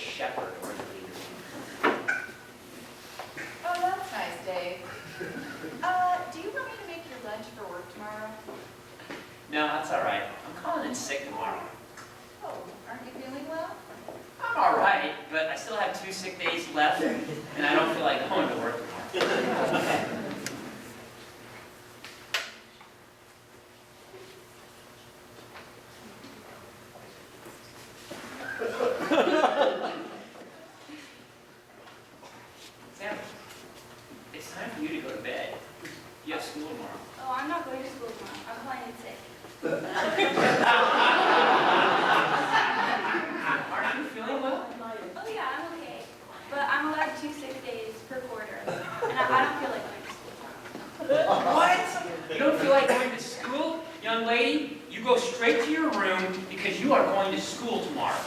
shepherd or the leader. Oh, that's nice, Dave. Do you want me to make your lunch for work tomorrow? No, that's all right. I'm calling in sick tomorrow. Oh, aren't you feeling well? I'm all right, but I still have 2 sick days left, and I don't feel like going to work tomorrow. Sam, it's time for you to go to bed. You have school tomorrow. Oh, I'm not going to school tomorrow. I'm calling in sick. Aren't you feeling well? Oh yeah, I'm okay. But I'm allowed 2 sick days per quarter. And I don't feel like going to school tomorrow. What? You don't feel like going to school? Young lady, you go straight to your room because you are going to school tomorrow.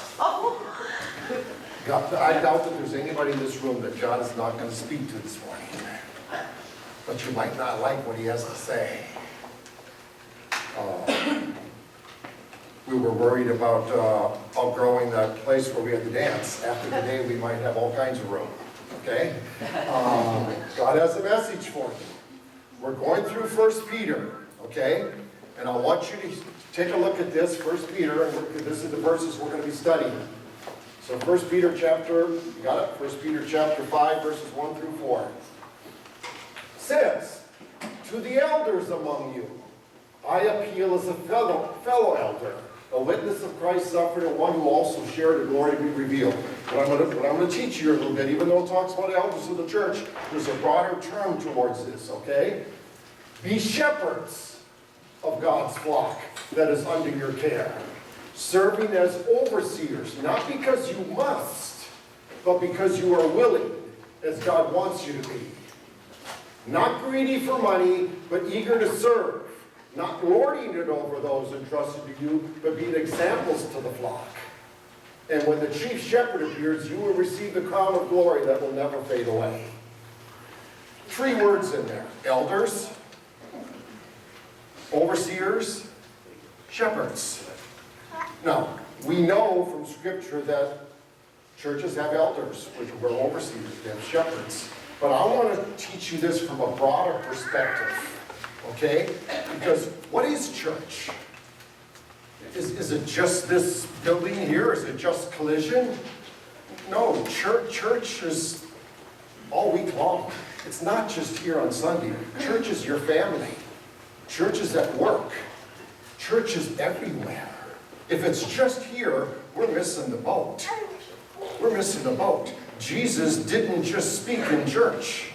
God, I doubt that there's anybody in this room that God is not going to speak to this morning. But you might not like what he has to say. We were worried about outgrowing that place where we had to dance. After today, we might have all kinds of room. Okay? God has a message for you. We're going through 1 Peter, okay? And I want you to take a look at this, 1 Peter, and this is the verses we're going to be studying. So 1 Peter chapter, you got it? 1 Peter chapter 5, verses 1 through 4. Says, to the elders among you, I appeal as a fellow elder, a witness of Christ's suffering, and one who also shared the glory to be revealed. What I'm going to teach you a little bit, even though it talks about elders of the church, there's a broader term towards this, okay? Be shepherds of God's flock that is under your care, serving as overseers, not because you must, but because you are willing, as God wants you to be. Not greedy for money, but eager to serve. Not lording it over those entrusted to you, but being examples to the flock. And when the chief shepherd appears, you will receive the crown of glory that will never fade away. 3 words in there. Elders, overseers, shepherds. Now, we know from Scripture that churches have elders, which were overseers, they have shepherds. But I want to teach you this from a broader perspective, okay? Because what is church? Is it just this building here? Is it just Collision? No, church is all week long. It's not just here on Sunday. Church is your family. Church is at work. Church is everywhere. If it's just here, we're missing the boat. We're missing the boat. Jesus didn't just speak in church.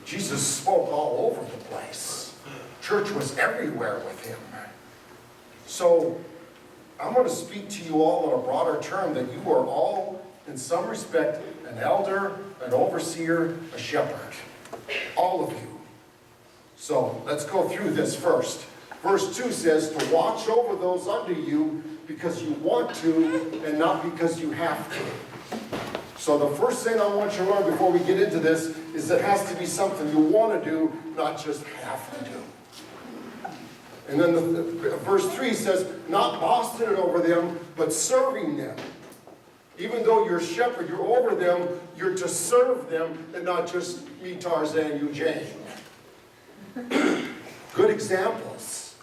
Jesus spoke all over the place. Church was everywhere with him. So I'm going to speak to you all in a broader term that you are all, in some respect, an elder, an overseer, a shepherd. All of you. So let's go through this first. Verse 2 says to watch over those under you because you want to and not because you have to. So the first thing I want you to learn before we get into this is it has to be something you want to do, not just have to do. And then verse 3 says, not bossing it over them, but serving them. Even though you're a shepherd, you're over them, you're to serve them, and not just me, Tarzan, you, Jane. Good examples.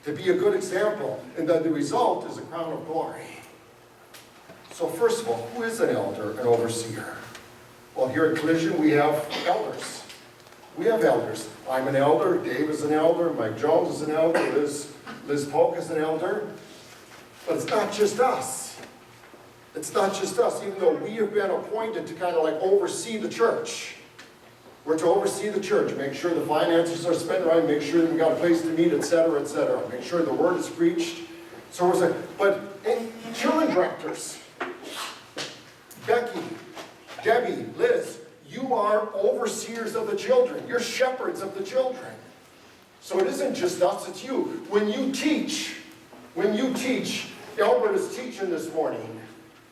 To be a good example. And then the result is a crown of glory. So first of all, who is an elder, an overseer? Well, here at Collision, we have elders. We have elders. I'm an elder, Dave is an elder, Mike Jones is an elder, Liz Polk is an elder. But it's not just us. It's not just us, even though we have been appointed to kind of like oversee the church. We're to oversee the church, make sure the finances are spent right, make sure that we've got a place to meet, etc., etc. Make sure the word is preached. So we're saying, but in children directors, Becky, Debbie, Liz, you are overseers of the children. You're shepherds of the children. So it isn't just us, it's you. When you teach, Albert is teaching this morning.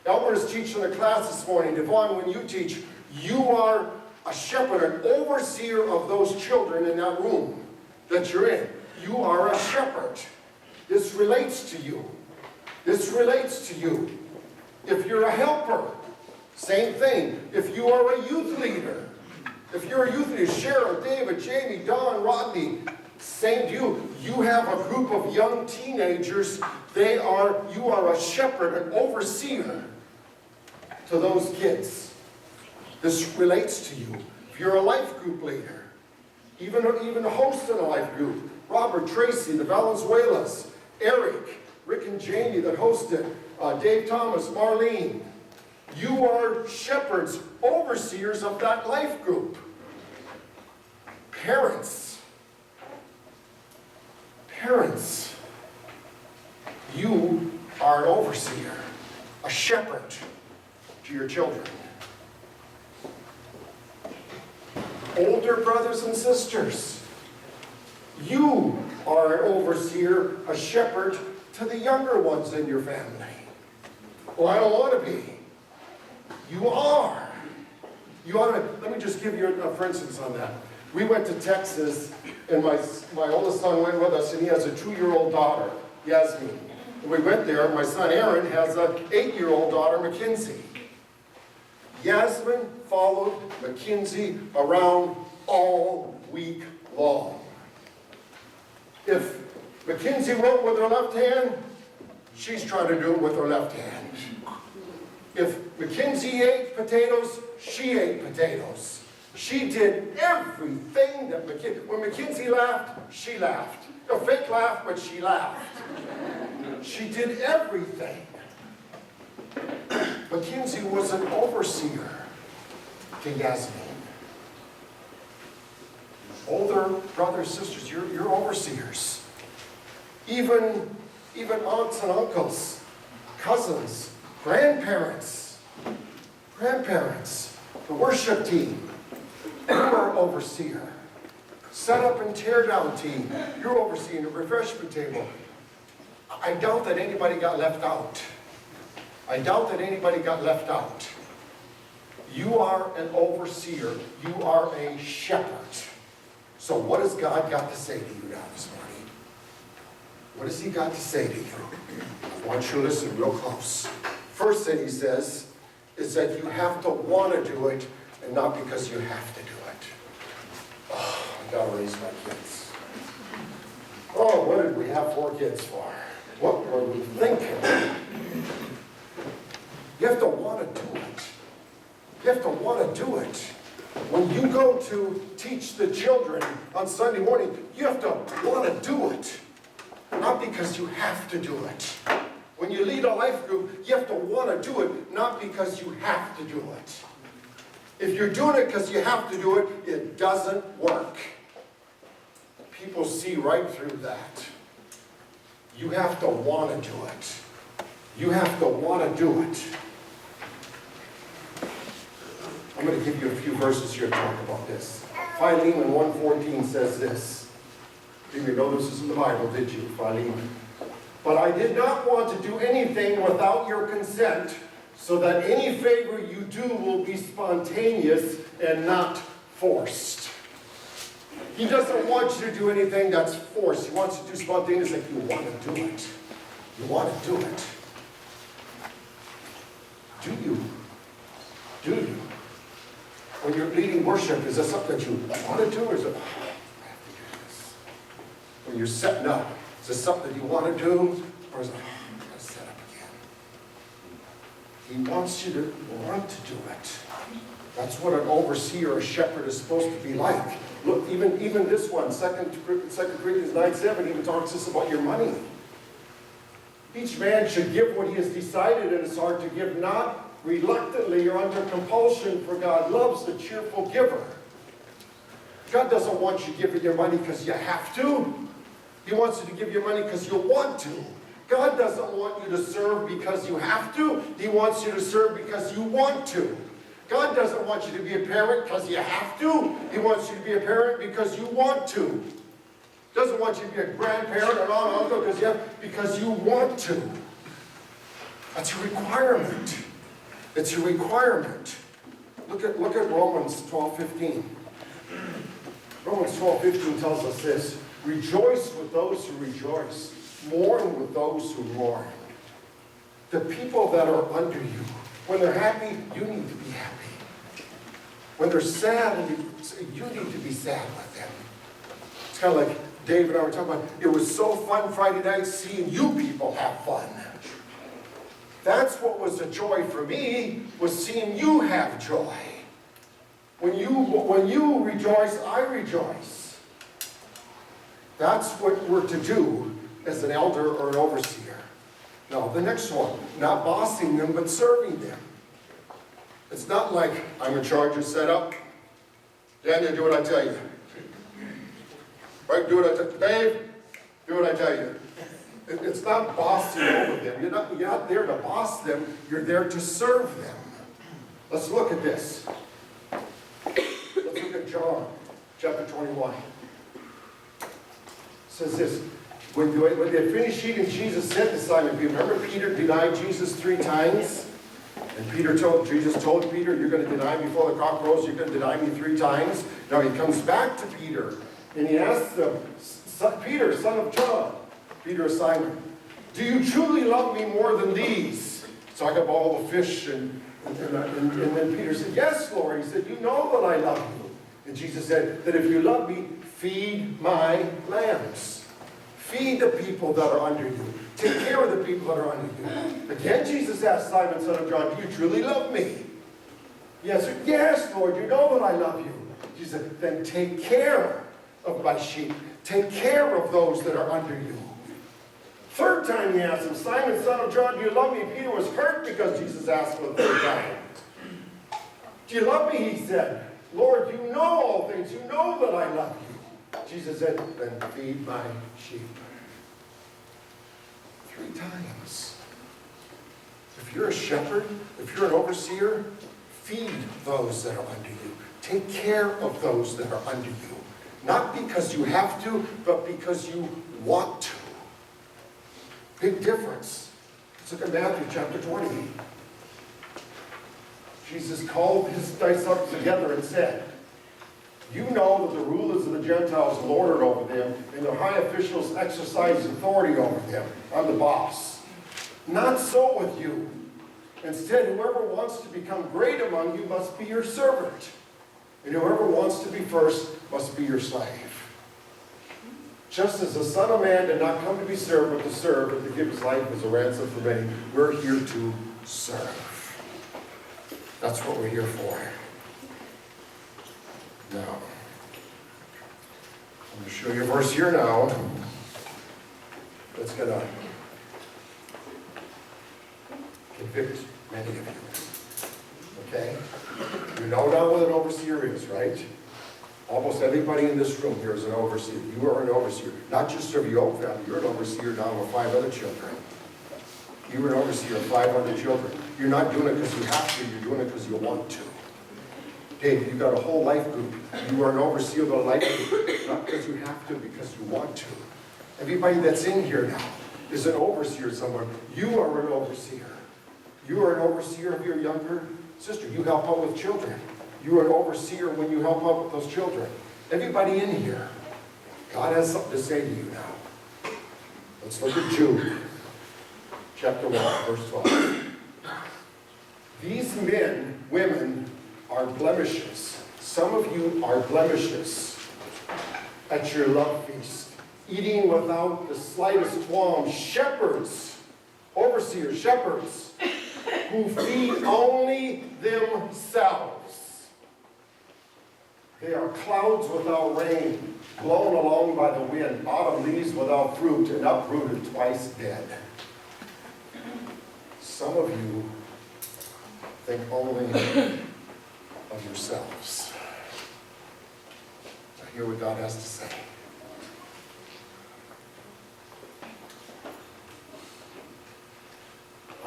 Albert is teaching the class this morning. Devon, when you teach, you are a shepherd, an overseer of those children in that room that you're in. You are a shepherd. This relates to you. This relates to you. If you're a helper, Same thing. If you are a youth leader, if you're a youth leader, Cheryl, David, Jamie, Don, Rodney, same to you. You have a group of young teenagers. You are a shepherd, an overseer to those kids. This relates to you. If you're a life group leader, even a host in a life group, Robert, Tracy, the Valenzuelas, Eric, Rick and Jamie that hosted, Dave Thomas, Marlene. You are shepherds, overseers of that life group. Parents, you are an overseer, a shepherd to your children. Older brothers and sisters, you are an overseer, a shepherd to the younger ones in your family. Well, I don't want to be. You are. You ought to. Let me just give you a for instance on that. We went to Texas, and my oldest son went with us, and he has a 2-year-old daughter, Yasmin. And we went there. My son Aaron has an 8-year-old daughter, Mackenzie. Yasmin followed Mackenzie around all week long. If Mackenzie wrote with her left hand, she's trying to do it with her left hand. If Mackenzie ate potatoes, she ate potatoes. She did everything that when Mackenzie laughed, she laughed. A fake laugh, but she laughed. She did everything. Mackenzie was an overseer to Yasmin. Older brothers, sisters, you're overseers. Even aunts and uncles, cousins, grandparents, the worship team, you're overseer. Set up and tear down team, you're overseeing the refreshment table. I doubt that anybody got left out. You are an overseer. You are a shepherd. So what has God got to say to you now this morning? What has he got to say to you? I want you to listen real close. First thing he says is that you have to want to do it and not because you have to do it. Oh, I gotta raise my kids. Oh, what did we have 4 kids for? What were we thinking? You have to want to do it. You have to want to do it. When you go to teach the children on Sunday morning, you have to want to do it. Not because you have to do it. When you lead a life group, you have to want to do it, not because you have to do it. If you're doing it because you have to do it, it doesn't work. People see right through that. You have to want to do it. You have to want to do it. I'm going to give you a few verses here to talk about this. Philemon 1:14 says this. You didn't know this is in the Bible, did you, Philemon? But I did not want to do anything without your consent, so that any favor you do will be spontaneous and not forced. He doesn't want you to do anything that's forced. He wants you to do spontaneous, like you want to do it. You want to do it. Do you? Do you? When you're leading worship, is that something that you want to do, or is it, oh, I have to do this? When you're setting up, is this something that you want to do, or is it, oh, I've got to set up again? He wants you to want to do it. That's what an overseer or a shepherd is supposed to be like. Look, even this one, 2 Corinthians 9:7, even talks to us about your money. Each man should give what he has decided in his heart to give, not reluctantly or under compulsion, for God loves the cheerful giver. God doesn't want you giving your money because you have to. He wants you to give your money because you want to. God doesn't want you to serve because you have to. He wants you to serve because you want to. God doesn't want you to be a parent because you have to. He wants you to be a parent because you want to. He doesn't want you to be a grandparent or an aunt or uncle because you want to. That's a requirement. It's a requirement. Look at Romans 12:15. Romans 12:15 tells us this. Rejoice with those who rejoice. Mourn with those who mourn. The people that are under you, When they're happy, you need to be happy. When they're sad, you need to be sad with them. It's kind of like Dave and I were talking about, it was so fun Friday night seeing you people have fun. That's what was a joy for me, was seeing you have joy. When you rejoice, I rejoice. That's what we're to do as an elder or an overseer. Now, the next one, not bossing them, but serving them. It's not like I'm in charge of setup. Daniel, do what I tell you. Right, do what I tell you. Dave, do what I tell you. It's not bossing over them. You're not there to boss them. You're there to serve them. Let's look at this. Let's look at John chapter 21. It says this. When they finished eating, Jesus said to Simon Peter, remember Peter denied Jesus 3 times? And Jesus told Peter, you're going to deny me before the cock crows, you're going to deny me 3 times. Now he comes back to Peter, and he asks him, Peter, son of John, Peter of Simon, do you truly love me more than these? Talk about all the fish, and then Peter said, yes, Lord. He said, you know that I love you. And Jesus said, that if you love me, feed my lambs. Feed the people that are under you. Take care of the people that are under you. Again, Jesus asked Simon, son of John, do you truly love me? He answered, yes, Lord, you know that I love you. Jesus said, then take care of my sheep. Take care of those that are under you. 3rd time he asked him, Simon, son of John, do you love me? Peter was hurt because Jesus asked for the 3rd time. Do you love me? He said. Lord, you know all things. You know that I love you. Jesus said, then feed my sheep. 3 times. If you're a shepherd, if you're an overseer, feed those that are under you. Take care of those that are under you. Not because you have to, but because you want to. Big difference. Let's look at Matthew chapter 20. Jesus called his disciples together and said, you know that the rulers of the Gentiles lord it over them, and their high officials exercise authority over them. I'm the boss. Not so with you. Instead, whoever wants to become great among you must be your servant. And whoever wants to be first must be your slave. Just as the Son of Man did not come to be served, but to serve, and to give his life as a ransom for many, we're here to serve. That's what we're here for. Now, I'm going to show you a verse here now that's going to convict many of you. Okay? You know now what an overseer is, right? Almost everybody in this room here is an overseer. You are an overseer. Not just of your own family. You're an overseer now of 5 other children. You are an overseer of 5 other children. You're not doing it because you have to. You're doing it because you want to. Dave, you've got a whole life group. You are an overseer of a life group. Not because you have to, because you want to. Everybody that's in here now is an overseer somewhere. You are an overseer. You are an overseer of your younger sister. You help out with children. You are an overseer when you help out with those children. Everybody in here, God has something to say to you now. Let's look at Jude, chapter 1, verse 12. These men, women, are blemishes. Some of you are blemishes at your love feast, eating without the slightest qualm. Shepherds, overseers, shepherds, who feed only themselves. They are clouds without rain, blown along by the wind, autumn leaves without fruit, and uprooted twice dead. Some of you think only of yourselves. Now hear what God has to say.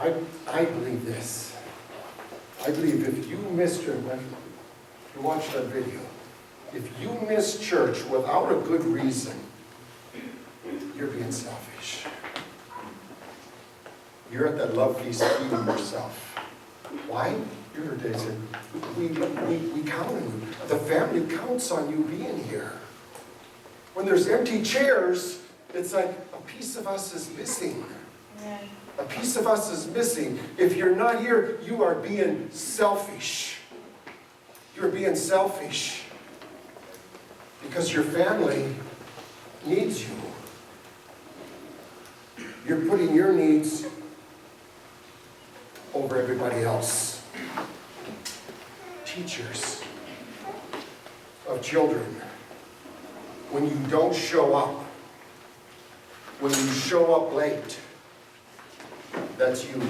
I believe this. I believe if you missed your, if you watched that video, if you miss church without a good reason, you're being selfish. You're at that love feast feeding yourself. Why? You heard Dave say, we count on you. The family counts on you being here. When there's empty chairs, it's like a piece of us is missing. Amen. A piece of us is missing. If you're not here, you are being selfish. You're being selfish. Because your family needs you. You're putting your needs over everybody else. Teachers of children, when you don't show up, when you show up late, that's you.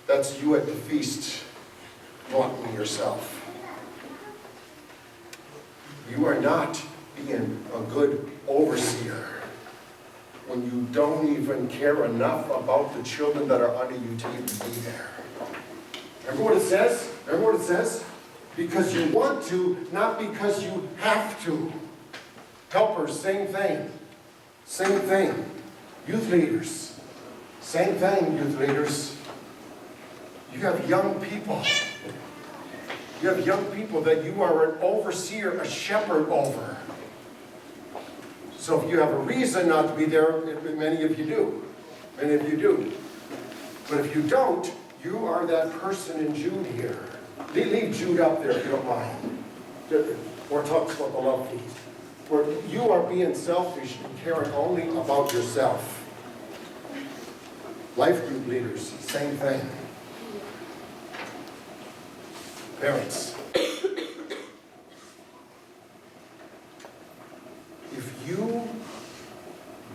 That's you at the feast, gluttoning yourself. You are not being a good overseer when you don't even care enough about the children that are under you to even be there. Remember what it says? Remember what it says? Because you want to, not because you have to. Helpers, same thing. Same thing. Youth leaders, same thing, youth leaders. You have young people. You have young people that you are an overseer, a shepherd over. So if you have a reason not to be there, many of you do. Many of you do. But if you don't, you are that person in Jude here. Leave Jude up there if you don't mind. Or talks about the love feast. Where you are being selfish and caring only about yourself. Life group leaders, same thing. Parents, if you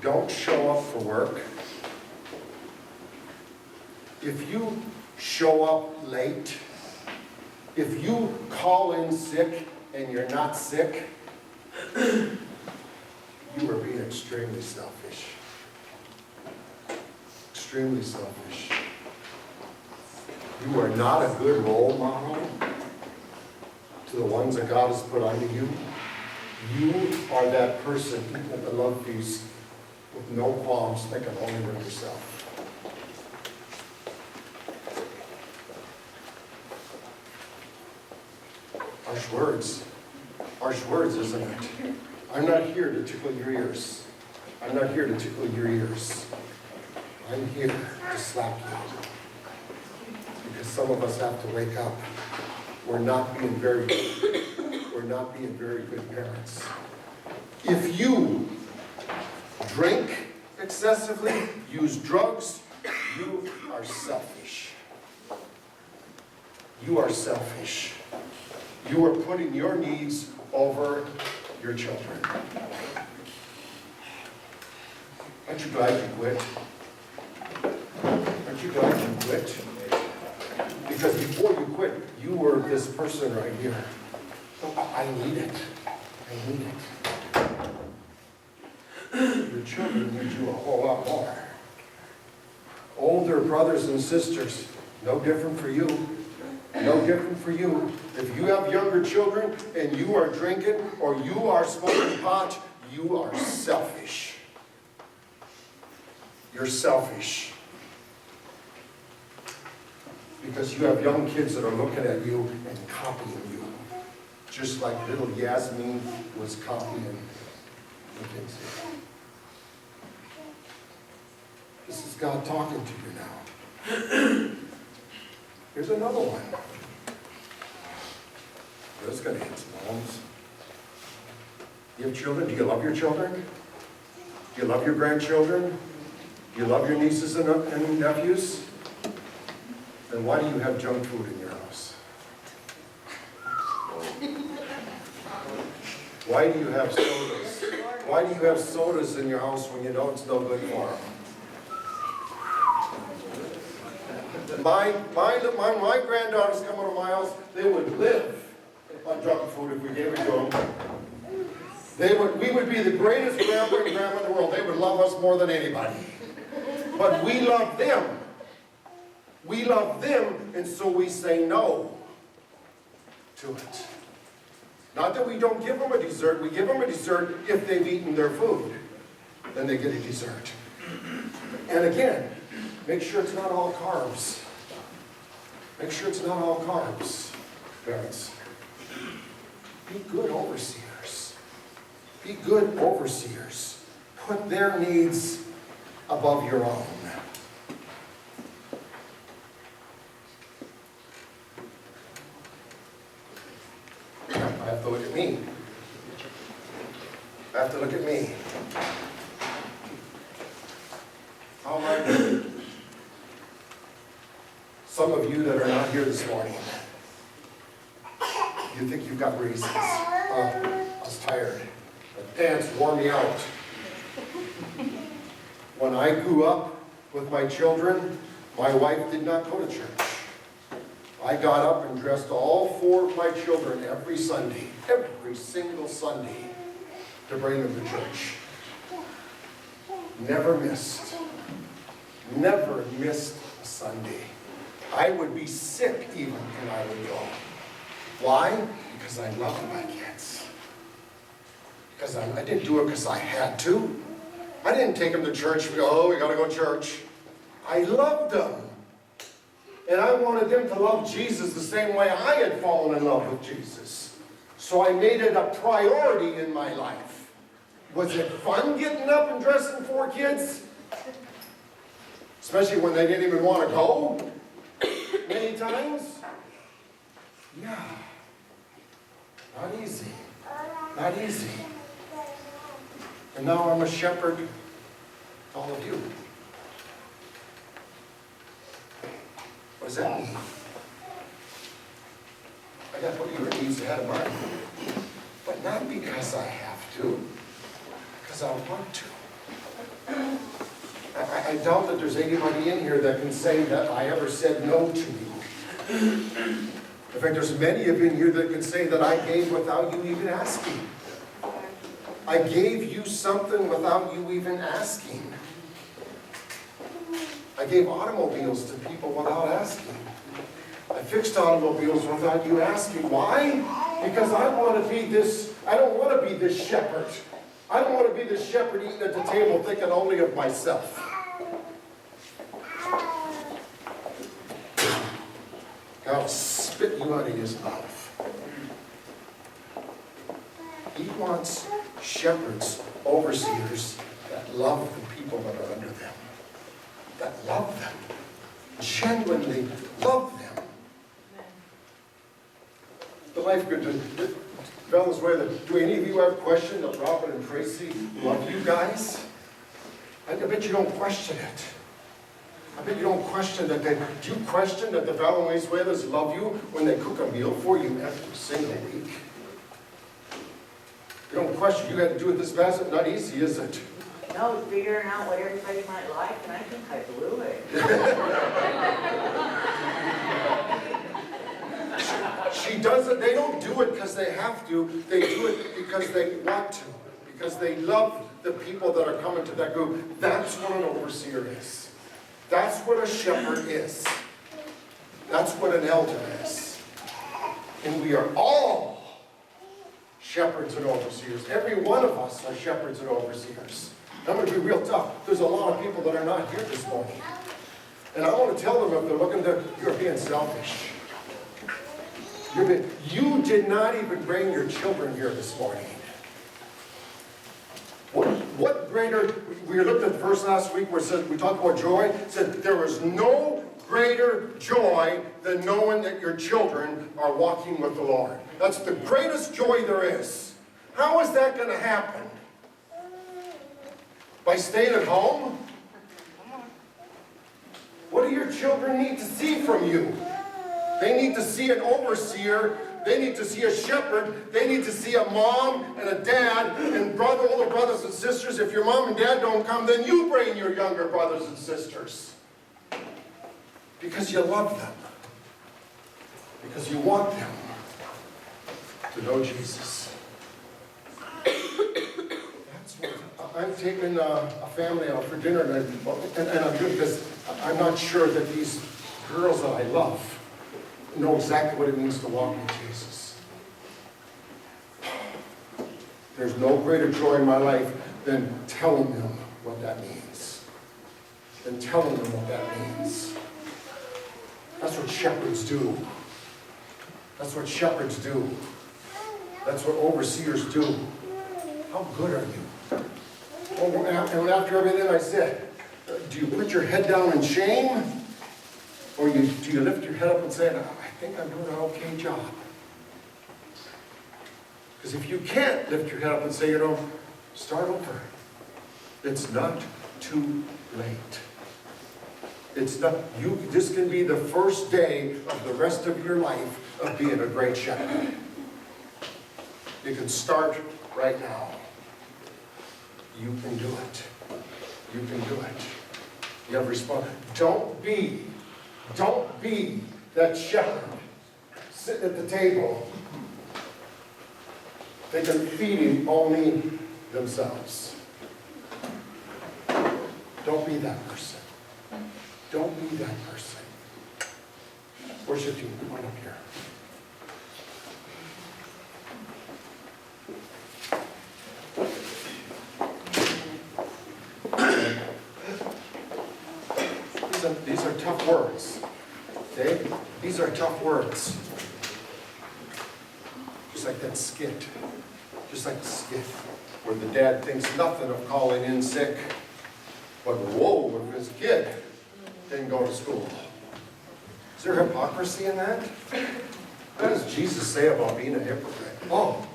don't show up for work, if you show up late, if you call in sick and you're not sick, you are being extremely selfish. Extremely selfish. You are not a good role model to the ones that God has put under you. You are that person at the love feast with no qualms thinking only of yourself. Harsh words, isn't it? I'm not here to tickle your ears. I'm not here to tickle your ears. I'm here to slap you. Because some of us have to wake up. We're not being very good. We're not being very good parents. If you drink excessively, use drugs, you are selfish. You are selfish. You are putting your needs over your children. Aren't you glad you quit? Aren't you glad you quit? Because before you quit, you were this person right here. I need it. I need it. Your children need you a whole lot more. Older brothers and sisters, no different for you. No different for you. If you have younger children and you are drinking or you are smoking pot, you are selfish. You're selfish. Because you have young kids that are looking at you and copying you. Just like little Yasmin was copying the kids here. This is God talking to you now. Here's another one. This is going to hit some homes. You have children? Do you love your children? Do you love your grandchildren? Do you love your nieces and nephews? Then why do you have junk food in your house? Why do you have sodas? Why do you have sodas in your house when you know it's no good for them? My granddaughters come to my house, they would live on junk food if we gave it to them. We would be the greatest grandpa and grandma in the world. They would love us more than anybody. But we love them. We love them, and so we say no to it. Not that we don't give them a dessert. We give them a dessert if they've eaten their food. Then they get a dessert. And again, make sure it's not all carbs. Make sure it's not all carbs, parents. Be good overseers. Be good overseers. Put their needs above your own. have to look at me. How are you? Some of you that are not here this morning, you think you've got reasons. I was tired. The dance wore me out. When I grew up with my children, my wife did not go to church. I got up and dressed all 4 of my children every Sunday, every single Sunday, to bring them to church. Never missed a Sunday. I would be sick even and I would go. Why? Because I love my kids. Because I didn't do it because I had to. I didn't take them to church and go, oh, we gotta go to church. I loved them. And I wanted them to love Jesus the same way I had fallen in love with Jesus. So I made it a priority in my life. Was it fun getting up and dressing 4 kids? Especially when they didn't even want to go? Many times? Yeah. Not easy. Not easy. And now I'm a shepherd to all of you. What does that mean? I got to put your needs ahead of mine. But not because I have to, because I want to. I doubt that there's anybody in here that can say that I ever said no to you. In fact, there's many of you in here that can say that I gave without you even asking. I gave you something without you even asking. I gave automobiles to people without asking. I fixed automobiles without you asking. Why? Because I want to be this, I don't want to be this shepherd. I don't want to be this shepherd eating at the table thinking only of myself. I'll spit you out of his mouth. He wants shepherds, overseers, that love the people that are under them. That love them. Genuinely love them. The life group, Valenzuela, do any of you ever question that Robin and Tracy love you guys? I bet you don't question it. I bet you don't question that do you question that the Valenzuelas love you when they cook a meal for you every single week? You don't question, you got to do it this fast, not easy, is it? No, figuring out what everybody might like, and I think I blew it. She does it, they don't do it because they have to, they do it because they want to, because they love the people that are coming to that group. That's what an overseer is. That's what a shepherd is. That's what an elder is. And we are all shepherds and overseers. Every one of us are shepherds and overseers. I'm going to be real tough. There's a lot of people that are not here this morning. And I want to tell them if they're looking there, you're being selfish. You did not even bring your children here this morning. What greater, we looked at the verse last week where it said, we talked about joy. It said, there is no greater joy than knowing that your children are walking with the Lord. That's the greatest joy there is. How is that going to happen? By staying at home? What do your children need to see from you? They need to see an overseer. They need to see a shepherd. They need to see a mom and a dad and older brothers and sisters. If your mom and dad don't come, then you bring your younger brothers and sisters. Because you love them. Because you want them to know Jesus. That's what I'm taking a family out for dinner, and I'm doing this. I'm not sure that these girls that I love know exactly what it means to walk with Jesus. There's no greater joy in my life than telling them what that means. Than telling them what that means. That's what shepherds do. That's what shepherds do. That's what overseers do. How good are you? Oh, and after everything I said, do you put your head down in shame? Or do you lift your head up and say, I think I'm doing an okay job? Because if you can't lift your head up and say, Start over. It's not too late. It's not, this can be the first day of the rest of your life of being a great shepherd. You can start right now. You can do it. You can do it. You have response. Don't be that shepherd sitting at the table thinking feeding only themselves. Don't be that person. Don't be that person. Worship team, come on up here. These are tough words. Okay? These are tough words. Just like that skit. Just like the skit where the dad thinks nothing of calling in sick. But whoa, if his kid didn't go to school. Is there hypocrisy in that? What does Jesus say about being a hypocrite? Oh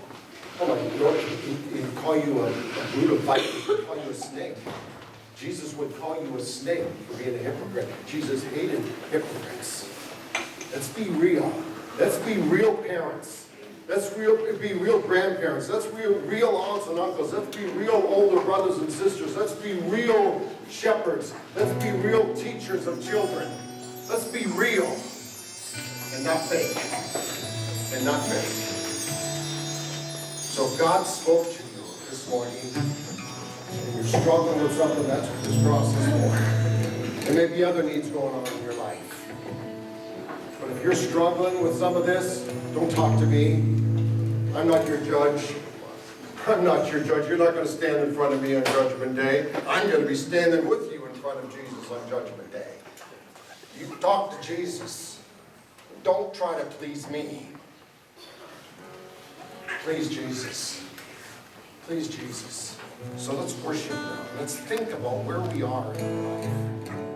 my, he'd call you a brood of vipers, he'd call you a snake. Jesus would call you a snake for being a hypocrite. Jesus hated hypocrites. Let's be real. Let's be real parents. Let's be real grandparents. Let's be real aunts and uncles. Let's be real older brothers and sisters. Let's be real shepherds. Let's be real teachers of children. Let's be real and not fake. And not fake. So if God spoke to you this morning and you're struggling with something, that's what this cross is for. There may be other needs going on in your life. But if you're struggling with some of this, don't talk to me. I'm not your judge. I'm not your judge. You're not going to stand in front of me on Judgment Day. I'm going to be standing with you in front of Jesus on Judgment Day. You talk to Jesus. Don't try to please me. Please Jesus. Please Jesus. So let's worship now. Let's think about where we are in life.